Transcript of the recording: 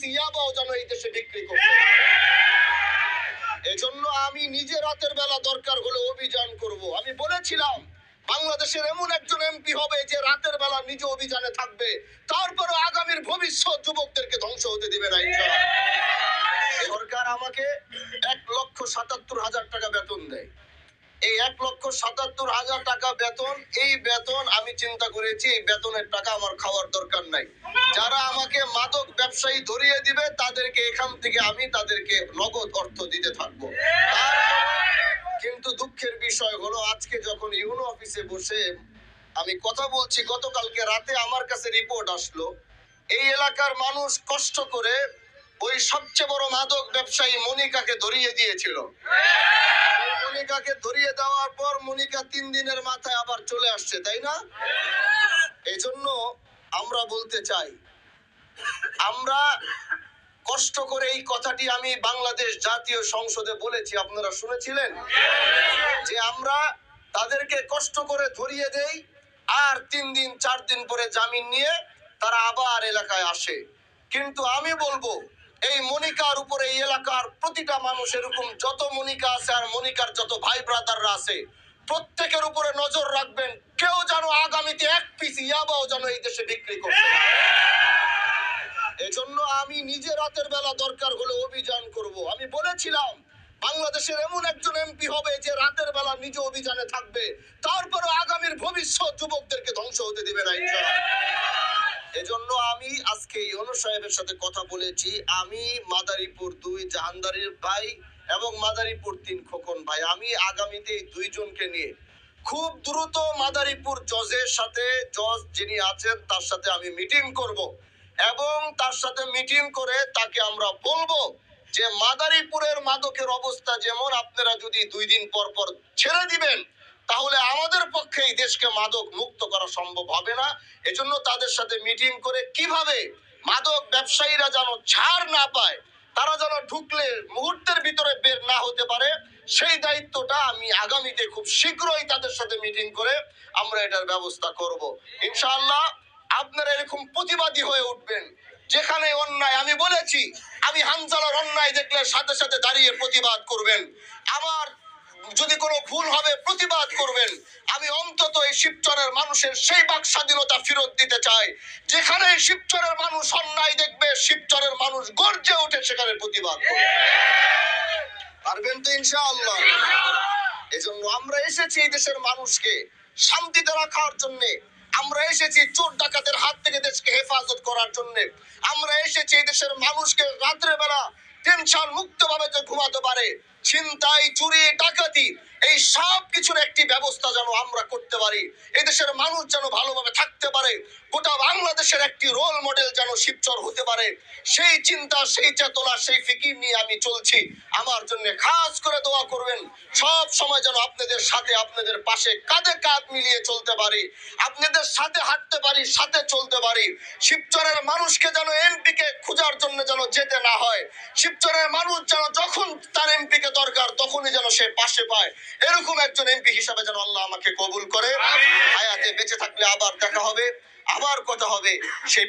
Piece ইয়াবাও যেন এই দেশে বিক্রি করতে। এজন্য আমি নিজে রাতের বেলা দরকার হলে অভিযান করব। আমি বলেছিলাম বাংলাদেশের এমন একজন এমপি হবে যে রাতের বেলা নিজে অভিযানে থাকবে, তারপরে আগামীর ভবিষ্যৎ যুবকদেরকে ধ্বংস হতে দিবে না ইনশাআল্লাহ। সরকার আমাকে 1,77,000 টাকা বেতন দেয়। এই 1,77,000 টাকা বেতন, এই বেতন আমি চিন্তা করেছি এই বেতনের টাকা আমার খাওয়ার দরকার নাই। যারা আমাকে মাদক ব্যবসায়ী ধরিয়ে দিবে তাদেরকে এখান থেকে আমি তাদেরকে নগদ অর্থ দিতে থাকবো। কিন্তু দুঃখের বিষয় হলো আজকে যখন ইউনো অফিসে বসে আমি কথা বলছি, গতকালকে রাতে আমার কাছে রিপোর্ট আসলো এই এলাকার মানুষ কষ্ট করে ওই সবচেয়ে বড় মাদক ব্যবসায়ী মনিকাকে ধরিয়ে দিয়েছিল। মনিকাকে ধরিয়ে দেওয়ার পর মনিকা 3 দিনের মাথায় আবার চলে আসছে, তাই না? এজন্য আমরা বলতে চাই, আমরা কষ্ট করে এই কথাটি আমি বাংলাদেশ জাতীয় সংসদে বলেছি, আপনারা শুনেছিলেন যে আমরা তাদেরকে কষ্ট করে ধরিয়ে দেই আর 3 দিন 4 দিন পরে জামিন নিয়ে তারা আবার এলাকায় আসে। কিন্তু আমি বলবো এই মনিকার উপরে এই এলাকার প্রতিটা মানুষ, এরকম যত মনিকা আছে আর মনিকার যত ভাই ব্রাদাররা আছে, প্রত্যেকের উপরে নজর রাখবেন, কেউ যেন আগামীতে 1 পিস ইয়াবাও যেন এই দেশে বিক্রি করতে না। এজন্য আমি নিজে রাতের বেলা দরকার হলে অভিযান করব। আমি বলেছিলাম বাংলাদেশের এমন একজন এমপি হবে যে রাতের বেলা নিজে অভিযানে থাকবে, তারপরে আগামীর ভবিষ্যৎ যুবকদেরকে ধ্বংস হতে দিবে না ইনশাআল্লাহ। এজন্য আমি আজকে ইউনূস সাহেবের সাথে কথা বলেছি। আমি মাদারীপুর 2 জাহানদারির ভাই এবং মাদারীপুর 3 খোকন ভাই, আমি আগামীতে এই 2 জনকে নিয়ে খুব দ্রুত মাদারীপুর জজের সাথে, জজ যিনি আছেন তার সাথে আমি মিটিং করব এবং তার সাথে মিটিং করে তাকে আমরা বলবো যে মাদারীপুরের মাদকের অবস্থা যেমন, আপনারা যদি 2 দিন পর পর ছেড়ে দিবেন তাহলে আমাদের পক্ষে এই দেশকে মাদক মুক্ত করা সম্ভব হবে না। এজন্য তাদের সাথে মিটিং করে কিভাবে মাদক ব্যবসায়ীরা যেন ছাড় না পায়, তারা যেন ঢুকলে মুহূর্তের ভিতরে বের না হতে পারে, সেই দায়িত্বটা আমি আগামীতে খুব শীঘ্রই তাদের সাথে মিটিং করে আমরা এটার ব্যবস্থা করব ইনশাআল্লাহ। আপনারা এরকম প্রতিবাদী হয়ে উঠবেন যেখানে অন্যায়, আমি বলেছি আমি হানজালার অন্যায় দেখলে সাথে সাথে দাঁড়িয়ে প্রতিবাদ করবেন, আমার যদি কোনো ভুল হবে প্রতিবাদ করবেন। আমি অন্তত এই শিবচরের মানুষের সেই বাক স্বাধীনতা ফেরত দিতে চাই, যেখানে শিবচরের মানুষ অন্যায় দেখবে শিবচরের মানুষ গর্জে ওঠে সেখানে প্রতিবাদ করবে। পারবেন তো ইনশাআল্লাহ? এজন্য আমরা এসেছি এই দেশের মানুষকে শান্তিতে রাখার জন্য, আমরা এসেছি চোর ডাকাতের হাত থেকে দেশকে হেফাজত করার জন্য, আমরা এসেছি এই দেশের মানুষকে রাত্রে বেলা টেনশন মুক্ত ভাবে যে ঘুমাতে পারে, ছিনতাই চুরি ডাকাতি এই সব কিছুর একটি ব্যবস্থা যেন আমরা করতে পারি, এই দেশের মানুষ যেন ভালোভাবে থাকতে পারে, গোটা বাংলাদেশের একটি রোল মডেল যেন শিবচর হতে পারে, সেই চিন্তা, সেই চেতনা, সেই ফিকির নিয়ে আমি চলছি। আমার জন্য খাস করে দোয়া করবেন, সব সময় যেন আপনাদের সাথে, আপনাদের পাশে কাঁধে কাঁধ মিলিয়ে চলতে পারি, আপনাদের সাথে হাঁটতে পারি, সাথে চলতে পারি। শিবচরের মানুষকে যেন এমপি কে খোঁজার জন্য যেন যেতে না হয়, শিবচরের মানুষ যেন যখন তার এমপি কে দরকার তখনই যেন সে পাশে পায়, এরকম একজন এমপি হিসাবে যেন আল্লাহ আমাকে কবুল করে। হায়াতে বেঁচে থাকলে আবার দেখা হবে, আবার কথা হবে, সেই